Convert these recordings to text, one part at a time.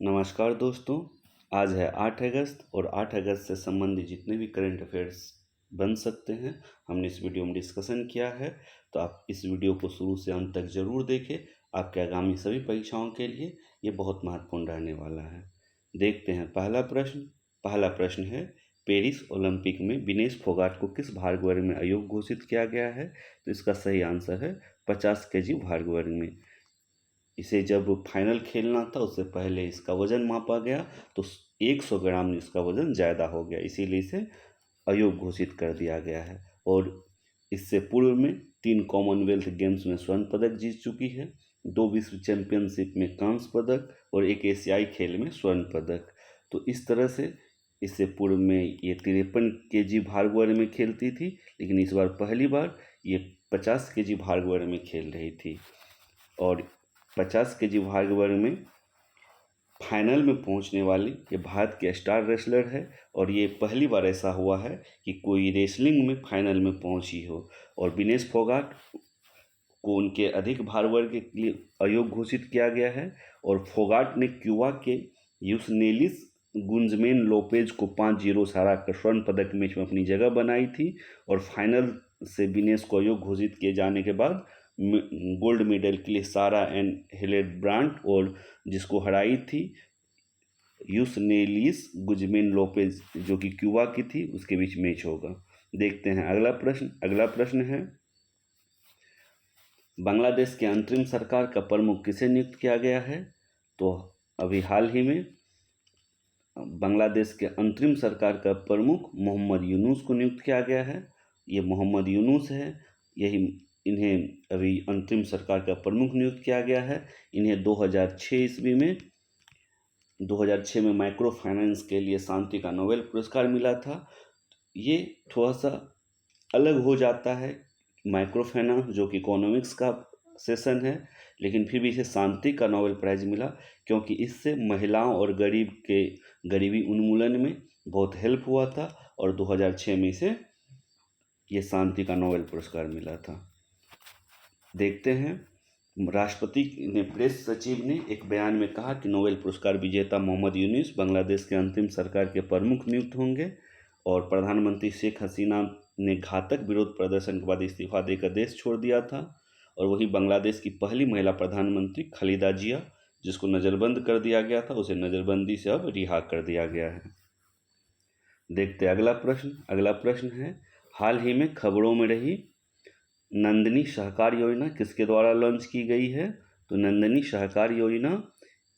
नमस्कार दोस्तों। आज है 8 अगस्त और 8 अगस्त से संबंधित जितने भी करंट अफेयर्स बन सकते हैं हमने इस वीडियो में डिस्कशन किया है। तो आप इस वीडियो को शुरू से अंत तक ज़रूर देखें। आपके आगामी सभी परीक्षाओं के लिए ये बहुत महत्वपूर्ण रहने वाला है। देखते हैं पहला प्रश्न है, पेरिस ओलंपिक में विनेश फोगाट को किस भार वर्ग में अयोग्य घोषित किया गया है? तो इसका सही आंसर है 50 केजी भार वर्ग में। इसे जब फाइनल खेलना था उससे पहले इसका वज़न मापा गया तो 100 ग्राम इसका वज़न ज़्यादा हो गया, इसीलिए इसे अयोग्य घोषित कर दिया गया है। और इससे पूर्व में 3 कॉमनवेल्थ गेम्स में स्वर्ण पदक जीत चुकी है, 2 विश्व चैंपियनशिप में कांस्य पदक और 1 एशियाई खेल में स्वर्ण पदक। तो इस तरह से इससे पूर्व में ये 53 केजी भार वर्ग में खेलती थी, लेकिन इस बार पहली बार ये 50 केजी भार वर्ग में खेल रही थी। और 50 केजी भार वर्ग में फाइनल में पहुंचने वाली ये भारत के स्टार रेसलर है। और ये पहली बार ऐसा हुआ है कि कोई रेसलिंग में फाइनल में पहुंची हो। और विनेश फोगाट को उनके अधिक भार वर्ग के लिए अयोग्य घोषित किया गया है। और फोगाट ने क्यूबा के यूसनेलिस गुंजमेन लोपेज को 5-0 से हराकर स्वर्ण पदक मैच में अपनी जगह बनाई थी। और फाइनल से विनेश को अयोग्य घोषित किए जाने के बाद गोल्ड मेडल के लिए सारा एंड हिलेब्रांट और जिसको हराई थी यूसनेलिस गुजमेन लोपेज जो कि क्यूबा की थी, उसके बीच मैच होगा। देखते हैं अगला प्रश्न है, बांग्लादेश के अंतरिम सरकार का प्रमुख किसे नियुक्त किया गया है? तो अभी हाल ही में बांग्लादेश के अंतरिम सरकार का प्रमुख मोहम्मद यूनुस को नियुक्त किया गया है। ये मोहम्मद यूनुस है, यही इन्हें अभी अंतरिम सरकार का प्रमुख नियुक्त किया गया है। इन्हें 2006 में माइक्रो फाइनेंस के लिए शांति का नोबेल पुरस्कार मिला था। ये थोड़ा सा अलग हो जाता है, माइक्रो फाइनेंस जो कि इकोनॉमिक्स का सेशन है, लेकिन फिर भी इसे शांति का नोबेल प्राइज़ मिला क्योंकि इससे महिलाओं और गरीबी उन्मूलन में बहुत हेल्प हुआ था। और 2006 में इसे ये शांति का नोबेल पुरस्कार मिला था। देखते हैं, राष्ट्रपति ने प्रेस सचिव ने एक बयान में कहा कि नोबेल पुरस्कार विजेता मोहम्मद यूनुस बांग्लादेश के अंतिम सरकार के प्रमुख नियुक्त होंगे। और प्रधानमंत्री शेख हसीना ने घातक विरोध प्रदर्शन के बाद इस्तीफा देकर देश छोड़ दिया था। और वही बांग्लादेश की पहली महिला प्रधानमंत्री खालिदा जिया, जिसको नज़रबंद कर दिया गया था, उसे नज़रबंदी से अब रिहा कर दिया गया है। देखते अगला प्रश्न है, हाल ही में खबरों में रही नंदिनी सहकार योजना किसके द्वारा लॉन्च की गई है? तो नंदिनी सहकार योजना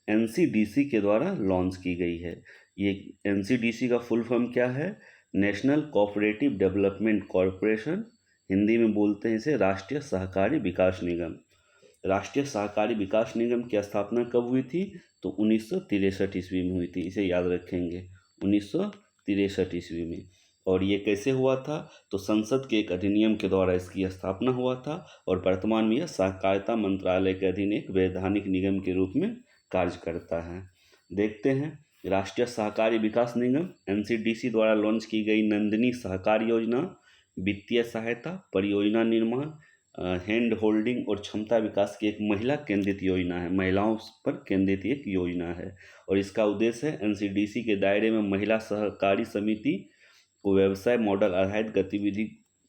एनसीडीसी के द्वारा लॉन्च की गई है। ये एनसीडीसी का फुल फॉर्म क्या है? National cooperative development corporation, Hindi में बोलते हैं इसे राष्ट्रीय सहकारी विकास निगम। राष्ट्रीय सहकारी विकास निगम की स्थापना कब हुई थी? तो 1963 ईस्वी में हुई थी। इसे याद रखेंगे, 1963 ईस्वी में। और ये कैसे हुआ था? तो संसद के एक अधिनियम के द्वारा इसकी स्थापना हुआ था। और वर्तमान में यह सहकारिता मंत्रालय के अधीन एक वैधानिक निगम के रूप में कार्य करता है। देखते हैं, राष्ट्रीय सहकारी विकास निगम एनसीडीसी द्वारा लॉन्च की गई नंदिनी सहकार योजना वित्तीय सहायता, परियोजना निर्माण, हैंड होल्डिंग और क्षमता विकास की एक महिला केंद्रित योजना है, महिलाओं पर केंद्रित एक योजना है। और इसका उद्देश्य है एनसीडीसी के दायरे में महिला सहकारी समिति को व्यवसाय मॉडल आधारित गतिविधि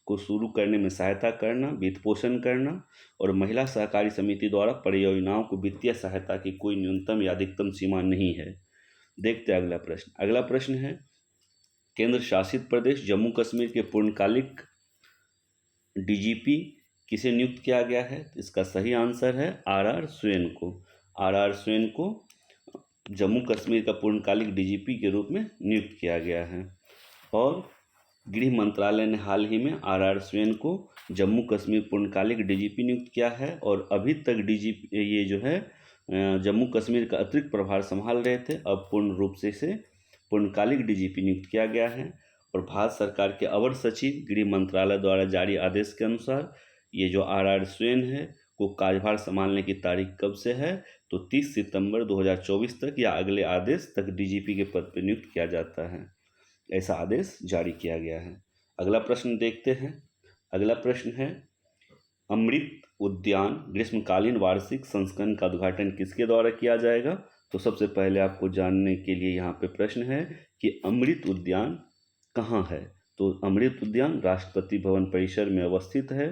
को शुरू करने में सहायता करना, वित्त पोषण करना। और महिला सहकारी समिति द्वारा परियोजनाओं को वित्तीय सहायता की कोई न्यूनतम या अधिकतम सीमा नहीं है। देखते हैं अगला प्रश्न है, केंद्र शासित प्रदेश जम्मू कश्मीर के पूर्णकालिक डीजीपी किसे नियुक्त किया गया है? इसका सही आंसर है आर स्वैन को। आर स्वैन को जम्मू कश्मीर का पूर्णकालिक डीजीपी के रूप में नियुक्त किया गया है। और गृह मंत्रालय ने हाल ही में आर स्वैन को जम्मू कश्मीर पूर्णकालिक डीजीपी नियुक्त किया है। और अभी तक डीजीपी ये जो है जम्मू कश्मीर का अतिरिक्त प्रभार संभाल रहे थे, अब पूर्ण रूप से इसे पूर्णकालिक डीजीपी नियुक्त किया गया है। और भारत सरकार के अवर सचिव गृह मंत्रालय द्वारा जारी आदेश के अनुसार ये जो आर स्वैन है को कार्यभार संभालने की तारीख कब से है? तो 30 सितंबर 2024 तक या अगले आदेश तक डीजीपी के पद पर नियुक्त किया जाता है, ऐसा आदेश जारी किया गया है। अगला प्रश्न देखते हैं। अगला प्रश्न है, अमृत उद्यान ग्रीष्मकालीन वार्षिक संस्करण का उद्घाटन किसके द्वारा किया जाएगा? तो सबसे पहले आपको जानने के लिए यहाँ पे प्रश्न है कि अमृत उद्यान कहाँ है। तो अमृत उद्यान राष्ट्रपति भवन परिसर में अवस्थित है,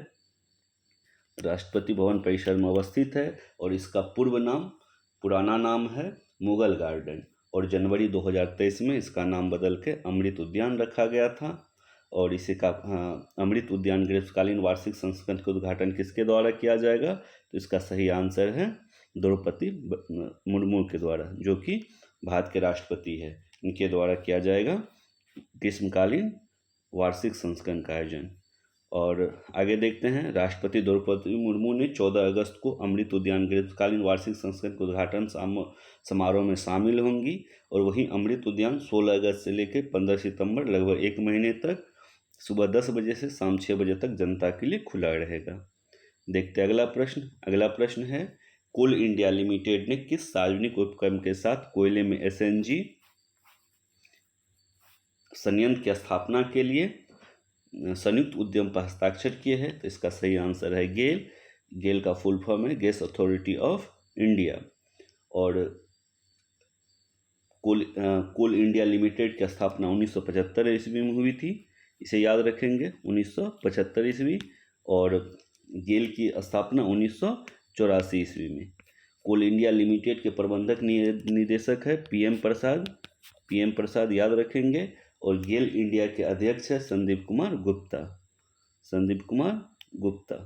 राष्ट्रपति भवन परिसर में अवस्थित है। और इसका पुराना नाम है मुगल गार्डन, और जनवरी 2023 में इसका नाम बदल के अमृत उद्यान रखा गया था। और इसे का अमृत उद्यान ग्रीष्मकालीन वार्षिक संस्करण का उद्घाटन किसके द्वारा किया जाएगा। तो इसका सही आंसर है द्रौपदी मुर्मू के द्वारा, जो कि भारत के राष्ट्रपति है, इनके द्वारा किया जाएगा ग्रीष्मकालीन वार्षिक संस्करण का आयोजन। और आगे देखते हैं, राष्ट्रपति द्रौपदी मुर्मू ने 14 अगस्त को अमृत उद्यान ग्रीष्मकालीन वार्षिक संस्करण के उद्घाटन समारोह में शामिल होंगी। और वहीं अमृत उद्यान 16 अगस्त से लेकर 15 सितंबर लगभग 1 महीने तक सुबह 10 बजे से शाम 6 बजे तक जनता के लिए खुला रहेगा। देखते हैं अगला प्रश्न है, कोल इंडिया लिमिटेड ने किस सार्वजनिक उपक्रम के साथ कोयले में एसएनजी संयंत्र की स्थापना के लिए संयुक्त उद्यम पर हस्ताक्षर किए हैं। तो इसका सही आंसर है गेल का फुल फॉर्म है गैस अथॉरिटी ऑफ इंडिया। और कोल इंडिया लिमिटेड की स्थापना 1975 ईस्वी में हुई थी, इसे याद रखेंगे, 1975 ईस्वी। और गेल की स्थापना 1984 ईस्वी में। कोल इंडिया लिमिटेड के प्रबंधक निदेशक है पीएम प्रसाद याद रखेंगे। और गेल इंडिया के अध्यक्ष है संदीप कुमार गुप्ता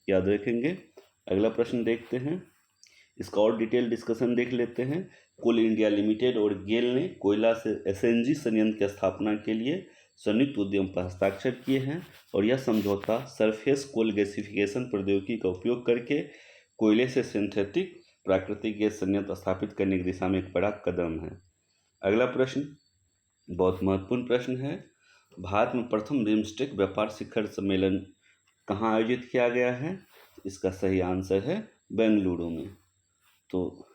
याद रखेंगे। अगला प्रश्न देखते हैं, इसका और डिटेल डिस्कशन देख लेते हैं। कोल इंडिया लिमिटेड और गेल ने कोयला से एसएनजी संयंत्र की स्थापना के लिए संयुक्त उद्यम पर हस्ताक्षर किए हैं। और यह समझौता सरफेस कोल गैसिफिकेशन प्रौद्योगिकी का उपयोग करके कोयले से सिंथेटिक प्राकृतिक गैस संयंत्र स्थापित करने की दिशा में एक बड़ा कदम है। अगला प्रश्न बहुत महत्वपूर्ण प्रश्न है, भारत में प्रथम बिम्स्टेक व्यापार शिखर सम्मेलन कहाँ आयोजित किया गया है। इसका सही आंसर है बेंगलुरु में। तो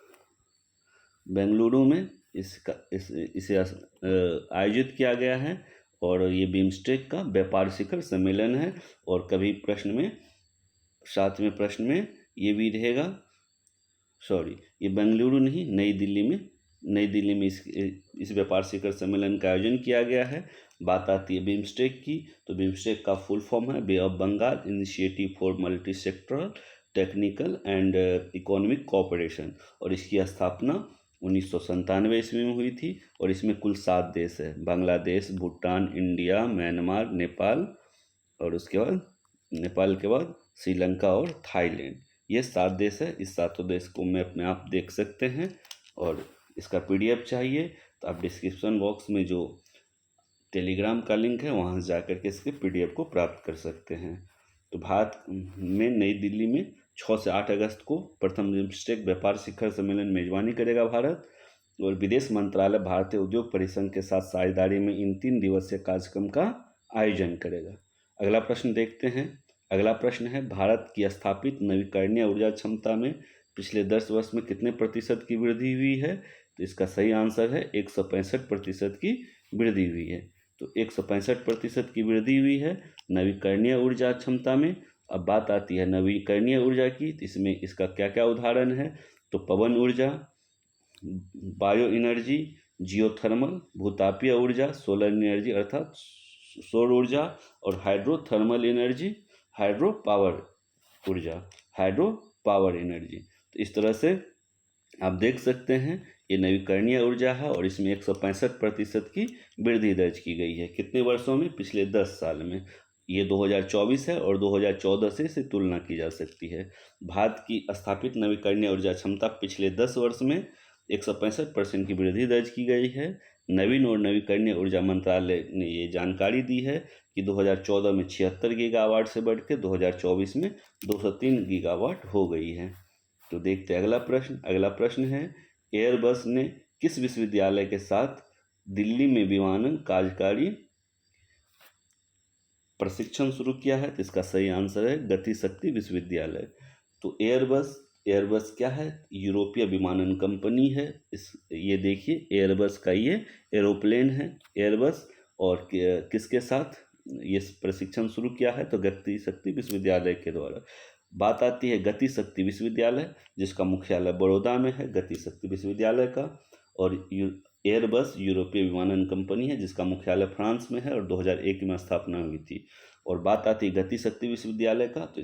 बेंगलुरु में इसे आयोजित किया गया है। और ये बिम्स्टेक का व्यापार शिखर सम्मेलन है। और कभी सातवें प्रश्न में ये भी रहेगा, ये बेंगलुरु नहीं, नई दिल्ली में इस व्यापार शिखर सम्मेलन का आयोजन किया गया है। बात आती है बिम्स्टेक की, तो बिम्स्टेक का फुल फॉर्म है Bay of Bengal initiative for multi sectoral technical and economic cooperation. और इसकी स्थापना 1997 ईस्वी में हुई थी। और इसमें कुल 7 देश है, बांग्लादेश, भूटान, इंडिया, म्यांमार, नेपाल, और उसके बाद नेपाल के बाद श्रीलंका और थाईलैंड। ये 7 देश है। इस 7 देश को मैप में आप देख सकते हैं। और इसका पीडीएफ चाहिए तो आप डिस्क्रिप्शन बॉक्स में जो टेलीग्राम का लिंक है वहाँ से जाकर के इसके पीडीएफ को प्राप्त कर सकते हैं। तो भारत में नई दिल्ली में 6 से 8 अगस्त को प्रथम बिम्स्टेक व्यापार शिखर सम्मेलन मेजबानी करेगा भारत। और विदेश मंत्रालय भारतीय उद्योग परिसंघ के साथ साझेदारी में इन 3 दिवसीय कार्यक्रम का आयोजन करेगा। अगला प्रश्न देखते हैं। अगला प्रश्न है, भारत की स्थापित नवीकरणीय ऊर्जा क्षमता में पिछले 10 वर्ष में कितने प्रतिशत की वृद्धि हुई है। तो इसका सही आंसर है 165% की वृद्धि हुई है। तो 165% की वृद्धि हुई है नवीकरणीय ऊर्जा क्षमता में। अब बात आती है नवीकरणीय ऊर्जा की, तो इसमें इसका क्या क्या उदाहरण है। तो पवन ऊर्जा, बायो एनर्जी, जियोथर्मल, भूतापीय ऊर्जा, सोलर एनर्जी अर्थात सौर ऊर्जा, और hydrothermal energy, hydro power energy. तो इस तरह से आप देख सकते हैं ये नवीकरणीय ऊर्जा है। और इसमें 165% की वृद्धि दर्ज की गई है। कितने वर्षों में? पिछले 10 साल में। ये 2024 है और 2014 से इसे तुलना की जा सकती है। भारत की स्थापित नवीकरणीय ऊर्जा क्षमता पिछले 10 वर्ष में 165% की वृद्धि दर्ज की गई है। नवीन और नवीकरणीय ऊर्जा मंत्रालय ने ये जानकारी दी है कि 2014 में 76 गीगावाट से बढ़ के 2024 में 203 गीगावाट हो गई है। तो देखते हैं अगला प्रश्न है, एयरबस ने किस विश्वविद्यालय के साथ दिल्ली में विमानन कार्यकारी प्रशिक्षण शुरू किया है। तो इसका सही आंसर है गति शक्ति विश्वविद्यालय। तो एयरबस क्या है? यूरोपीय विमानन कंपनी है। ये देखिए एयरबस का ये एरोप्लेन है एयरबस। और किसके साथ ये प्रशिक्षण शुरू किया है? तो गति शक्ति विश्वविद्यालय के द्वारा। बात आती है गति शक्ति विश्वविद्यालय, जिसका मुख्यालय बड़ौदा में है, गति शक्ति विश्वविद्यालय का। और एयरबस यूरोपीय विमानन कंपनी है, जिसका मुख्यालय फ्रांस में है और 2001 में स्थापना हुई थी। और बात आती है गति शक्ति विश्वविद्यालय का, तो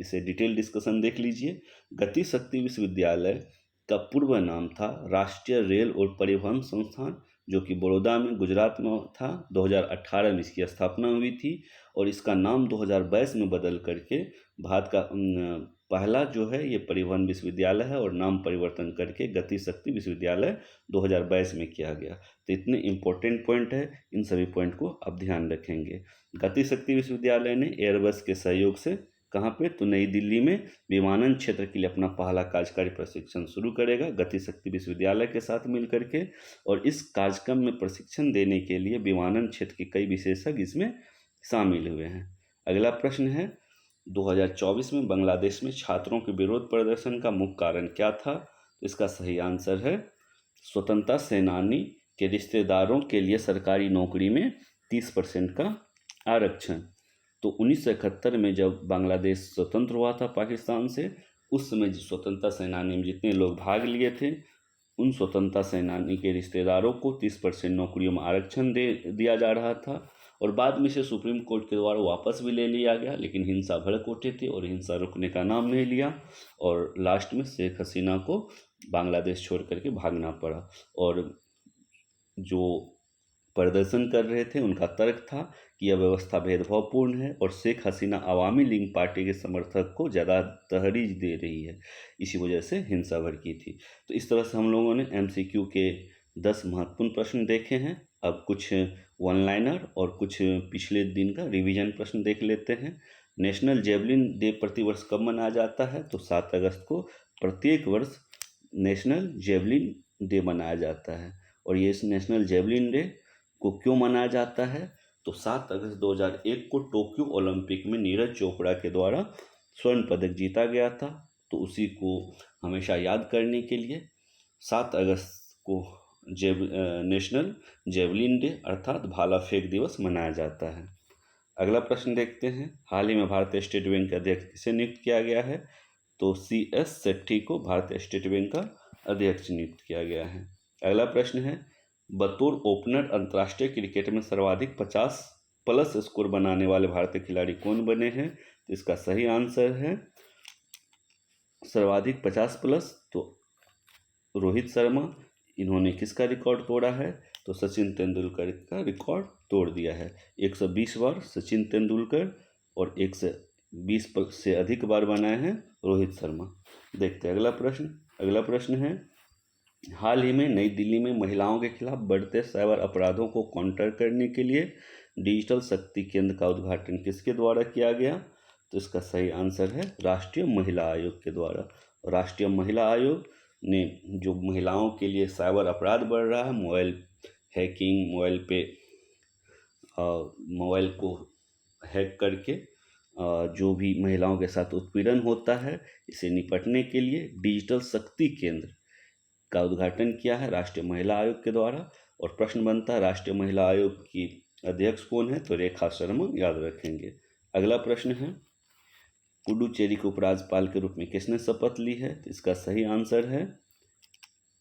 इसे डिटेल डिस्कशन देख लीजिए। गति शक्ति विश्वविद्यालय का पूर्व नाम था राष्ट्रीय रेल और परिवहन संस्थान, जो कि बड़ौदा में गुजरात में था। 2018 में इसकी स्थापना हुई थी और इसका नाम 2022 में बदल करके भारत का पहला जो है ये परिवहन विश्वविद्यालय है और नाम परिवर्तन करके गति शक्ति विश्वविद्यालय 2022 में किया गया। तो इतने इम्पोर्टेंट पॉइंट है, इन सभी पॉइंट को आप ध्यान रखेंगे। गति शक्ति विश्वविद्यालय ने एयरबस के सहयोग से कहाँ पे, तो नई दिल्ली में विमानन क्षेत्र के लिए अपना पहला कार्यकारी प्रशिक्षण शुरू करेगा गति शक्ति विश्वविद्यालय के साथ मिल करके। और इस कार्यक्रम में प्रशिक्षण देने के लिए विमानन क्षेत्र के कई विशेषज्ञ इसमें शामिल हुए हैं। अगला प्रश्न है 2024 में बांग्लादेश में छात्रों के विरोध प्रदर्शन का मुख्य कारण क्या था? तो इसका सही आंसर है स्वतंत्रता सेनानी के रिश्तेदारों के लिए सरकारी नौकरी में 30% का आरक्षण। तो 1971 में जब बांग्लादेश स्वतंत्र हुआ था पाकिस्तान से, उस समय स्वतंत्रता सेनानी में जितने लोग भाग लिए थे, उन स्वतंत्रता सेनानी के रिश्तेदारों को 30% नौकरियों में आरक्षण दिया जा रहा था। और बाद में इसे सुप्रीम कोर्ट के द्वारा वापस भी ले लिया गया, लेकिन हिंसा भड़क उठी थी और हिंसा रुकने का नाम नहीं लिया और लास्ट में शेख हसीना को बांग्लादेश छोड़ करके भागना पड़ा। और जो प्रदर्शन कर रहे थे उनका तर्क था कि यह व्यवस्था भेदभावपूर्ण है और शेख हसीना अवामी लीग पार्टी के समर्थक को ज़्यादा तहरीज दे रही है, इसी वजह से हिंसा भड़की थी। तो इस तरह से हम लोगों ने MCQ के 10 महत्वपूर्ण प्रश्न देखे हैं। अब कुछ वन लाइनर और कुछ पिछले दिन का रिवीजन प्रश्न देख लेते हैं। नेशनल जेवलिन डे प्रतिवर्ष कब मनाया जाता है? तो 7 अगस्त को प्रत्येक वर्ष नेशनल जेवलिन डे मनाया जाता है। और ये इस नेशनल जेवलिन डे को क्यों मनाया जाता है? तो 7 अगस्त 2001 को टोक्यो ओलंपिक में नीरज चोपड़ा के द्वारा स्वर्ण पदक जीता गया था। तो उसी को हमेशा याद करने के लिए 7 अगस्त को नेशनल जेवलिन डे अर्थात भाला फेंक दिवस मनाया जाता है। अगला प्रश्न देखते हैं। हाल ही में भारतीय स्टेट बैंक के अध्यक्ष किसे नियुक्त किया गया है? तो CS सेट्टी को भारतीय स्टेट बैंक का अध्यक्ष नियुक्त किया गया है। अगला प्रश्न है, बतौर ओपनर अंतर्राष्ट्रीय क्रिकेट में सर्वाधिक 50+ स्कोर बनाने वाले भारतीय खिलाड़ी कौन बने हैं? तो इसका सही आंसर है सर्वाधिक 50+, तो रोहित शर्मा। इन्होंने किसका रिकॉर्ड तोड़ा है? तो सचिन तेंदुलकर का रिकॉर्ड तोड़ दिया है। 120 बार सचिन तेंदुलकर और 120 से अधिक बार बनाए हैं रोहित शर्मा। देखते हैं अगला प्रश्न। अगला प्रश्न है, हाल ही में नई दिल्ली में महिलाओं के खिलाफ बढ़ते साइबर अपराधों को काउंटर करने के लिए डिजिटल शक्ति केंद्र का उद्घाटन किसके द्वारा किया गया? तो इसका सही आंसर है राष्ट्रीय महिला आयोग के द्वारा। राष्ट्रीय महिला आयोग ने जो महिलाओं के लिए साइबर अपराध बढ़ रहा है, मोबाइल हैकिंग, मोबाइल को हैक करके जो भी महिलाओं के साथ उत्पीड़न होता है, इसे निपटने के लिए डिजिटल शक्ति केंद्र का उद्घाटन किया है राष्ट्रीय महिला आयोग के द्वारा। और प्रश्न बनता है राष्ट्रीय महिला आयोग की अध्यक्ष कौन है? तो रेखा शर्मा, याद रखेंगे। अगला प्रश्न है, पुडुचेरी के उपराज्यपाल के रूप में किसने शपथ ली है? तो इसका सही आंसर है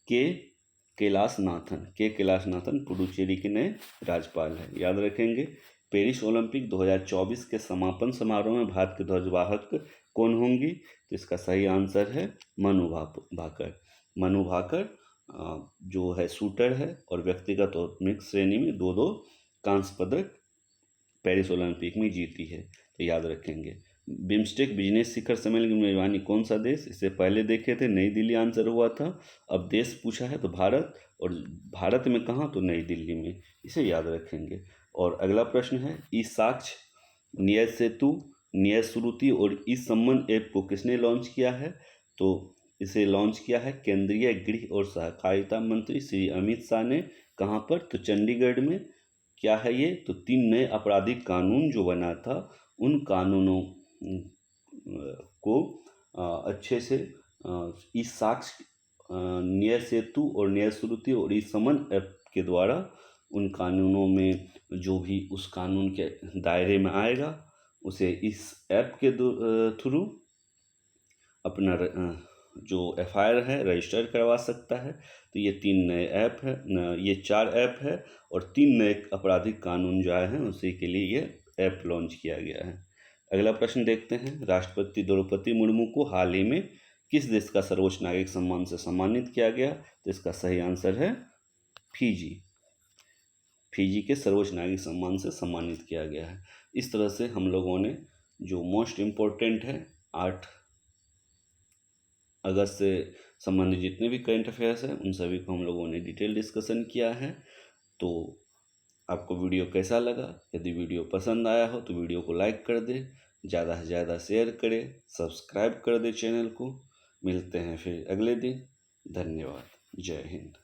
के कैलाशनाथन पुडुचेरी के नए राज्यपाल हैं, याद रखेंगे। पेरिस ओलंपिक 2024 के समापन समारोह में भारत के ध्वजवाहक कौन होंगी? तो इसका सही आंसर है मनु भाकर जो है शूटर है और व्यक्तिगत और मिक्स श्रेणी में 2 कांस्य पदक पेरिस ओलंपिक में जीती है, तो याद रखेंगे। बिम्स्टेक बिजनेस शिखर सम्मेलन की मेजबानी कौन सा देश? इससे पहले देखे थे नई दिल्ली आंसर हुआ था, अब देश पूछा है तो भारत, और भारत में कहाँ? तो नई दिल्ली में, इसे याद रखेंगे। और अगला प्रश्न है, ई साक्ष्य, न्याय सेतु, न्याय श्रुति और ई संबंध ऐप को किसने लॉन्च किया है? तो इसे लॉन्च किया है केंद्रीय गृह और सहकारिता मंत्री श्री अमित शाह ने। कहाँ पर? तो चंडीगढ़ में। क्या है ये? तो 3 नए आपराधिक कानून जो बना था, उन कानूनों को अच्छे से ई साक्ष्य, न्याय सेतु और न्याय श्रुति और ई समन ऐप के द्वारा उन कानूनों में जो भी उस कानून के दायरे में आएगा, उसे इस ऐप के थ्रू अपना जो एफआईआर है रजिस्टर करवा सकता है। तो ये 3 नए ऐप है, ये 4 ऐप है और 3 नए आपराधिक कानून जो आए हैं उसी के लिए ये ऐप लॉन्च किया गया है। अगला प्रश्न देखते हैं, राष्ट्रपति द्रौपदी मुर्मू को हाल ही में किस देश का सर्वोच्च नागरिक सम्मान से सम्मानित किया गया? तो इसका सही आंसर है फिजी। फिजी के सर्वोच्च नागरिक सम्मान से सम्मानित किया गया है। इस तरह से हम लोगों ने जो मोस्ट इम्पोर्टेंट है 8 अगस्त से संबंधित जितने भी करंट अफेयर्स हैं उन सभी को हम लोगों ने डिटेल डिस्कशन किया है। तो आपको वीडियो कैसा लगा? यदि वीडियो पसंद आया हो तो वीडियो को लाइक कर दें, ज़्यादा से ज़्यादा शेयर करें, सब्सक्राइब कर दें चैनल को। मिलते हैं फिर अगले दिन। धन्यवाद। जय हिंद।